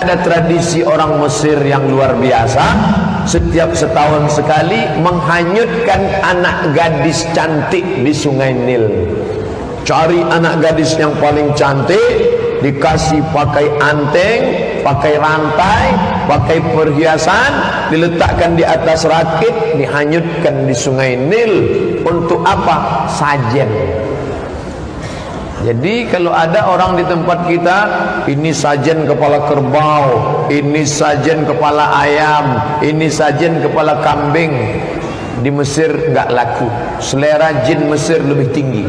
Ada tradisi orang Mesir yang luar biasa. Setiap setahun sekali menghanyutkan anak gadis cantik di Sungai Nil. Cari anak gadis yang paling cantik, dikasih pakai anteng, pakai rantai, pakai perhiasan, diletakkan di atas rakit, dihanyutkan di Sungai Nil. Untuk apa? Sajen. Jadi kalau ada orang di tempat kita, ini sajen kepala kerbau, ini sajen kepala ayam, ini sajen kepala kambing, di Mesir enggak laku. Selera jin Mesir lebih tinggi.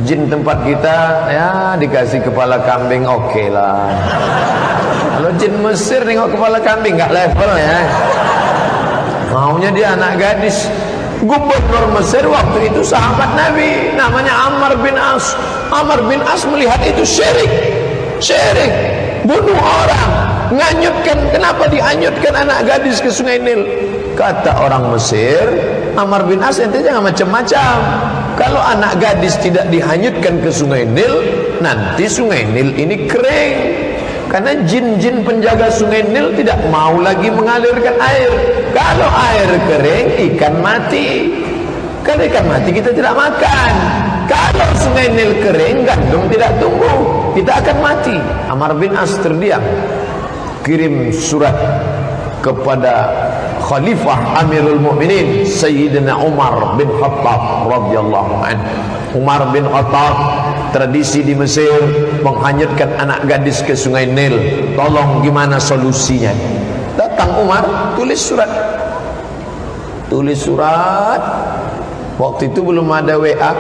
Jin tempat kita ya dikasih kepala kambing oke lah. Kalau jin Mesir nengok kepala kambing enggak level ya. Maunya dia anak gadis. Gubernur Mesir waktu itu sahabat Nabi, namanya Ammar bin As. Ammar bin As melihat itu syirik, bunuh orang, nganyutkan. Kenapa dihanyutkan anak gadis ke Sungai Nil? Kata orang Mesir, Ammar bin As, ente jangan macam-macam. Kalau anak gadis tidak dihanyutkan ke Sungai Nil, nanti Sungai Nil ini kering. Karena jin-jin penjaga Sungai Nil tidak mau lagi mengalirkan air. Kalau air kering, ikan mati. Kalau ikan mati kita tidak makan. Kalau Sungai Nil kering, gandum tidak tumbuh, kita akan mati. Ammar bin As terdiam, kirim surat kepada Khalifah Amirul Mukminin Sayyidina Umar bin Khattab radhiyallahu anhu. Umar bin Khattab, tradisi di Mesir menghanyutkan anak gadis ke Sungai Nil. Tolong gimana solusinya? Datang Umar, tulis surat. Waktu itu belum ada WA.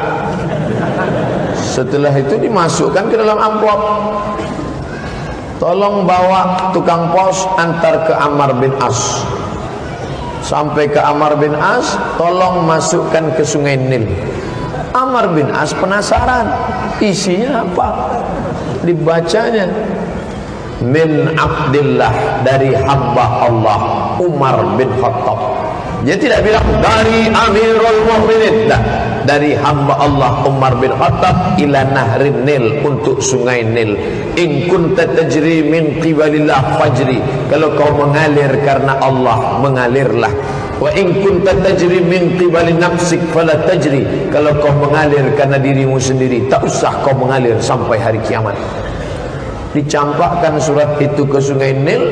Setelah itu dimasukkan ke dalam amplop. Tolong bawa tukang pos antar ke Ammar bin As. Sampai ke Ammar bin As, tolong masukkan ke Sungai Nil. Ammar bin As penasaran, isinya apa? Dibacanya, min Abdillah, dari hamba Allah Umar bin Khattab. Dia tidak bilang dari Amirul Mukminin, dari hamba Allah Umar bin Khattab ila nahrin Nil, untuk Sungai Nil. In kunta tajri min qibalillah fajri, kalau kau mengalir karena Allah, mengalirlah. Wa in kunta tajri min qibali nafsik fala tajri, kalau kau mengalir karena dirimu sendiri, tak usah kau mengalir sampai hari kiamat. Dicampakkan surat itu ke Sungai Nil.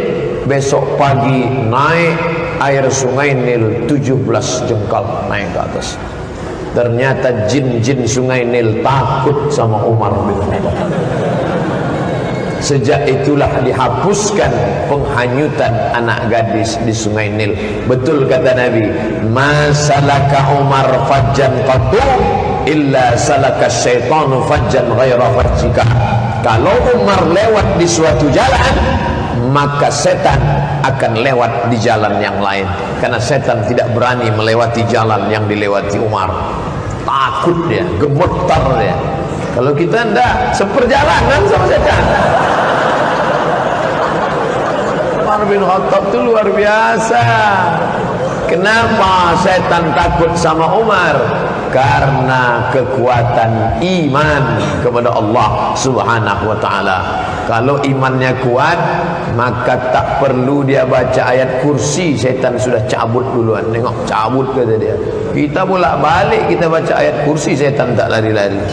Besok pagi naik air Sungai Nil 17 jengkal naik ke atas. Ternyata jin-jin Sungai Nil takut sama Umar bin Khattab. Sejak itulah dihapuskan penghanyutan anak gadis di Sungai Nil. Betul kata Nabi, masalaka Umar fajjan qattu illa salaka syaitanu fajjan ghaira fajjika. Kalau Umar lewat di suatu jalan, maka setan akan lewat di jalan yang lain. Karena setan tidak berani melewati jalan yang dilewati Umar. Takut dia, gemetar dia. Kalau kita enggak, seperjalanan sama setan. Umar bin Khattab itu luar biasa. Kenapa setan takut sama Umar? Karena kekuatan iman kepada Allah Subhanahu wa ta'ala. Kalau imannya kuat, maka tak perlu dia baca ayat kursi, setan sudah cabut duluan. Tengok, cabut kata dia. Kita bolak balik kita baca ayat kursi, setan tak lari-lari.